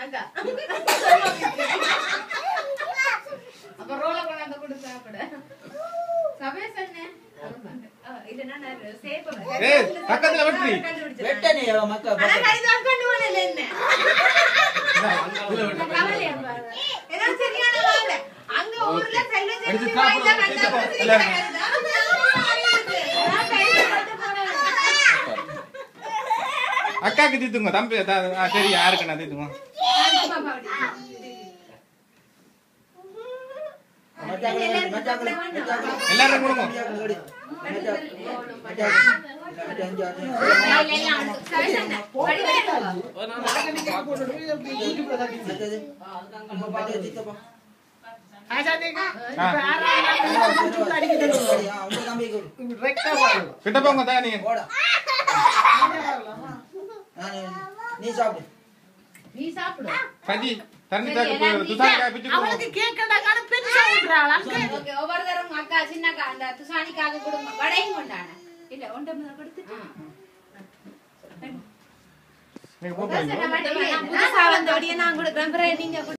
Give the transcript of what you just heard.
அக்கா அப்ப ரோல கொண்டாந்து கொடு சாப்பிட சபேஸ் என்ன இது நான் சேப்ப ஏய் பக்கத்துல வெட்டி வெட்டனே மக்கா அட கைதான் கொண்டு வரல என்ன கவலையா பாரு ஏன்னா சரியான வேலை அங்க ஊர்ல செல்வ செல்வி வாய்தா கண்டா அக்காக்கு தீத்துங்க தம்பி சரி யாருக்கு நான் தீத்துங்க எல்லாரும் கொடுங்க கிட்ட போங்க தான் நீ சாப்பிடு நீ சாப்பிடு பஜி தண்ணி தாக்கு துசானிக்கா பிச்சு அவளுக்கு கேக்கடா காண பெருசா ஊத்துறாளா ஓகே ஒவ்வொரு தரம் அக்கா சின்னக்கா அந்த துசானிக்காக கொடுங்க வடையும் கொண்டானே இல்ல ஒண்ட முதல்ல கொடுத்துட்டு நீங்க போங்க புதுசா வந்த வடியை நான் கொடுக்குறேன் நீங்க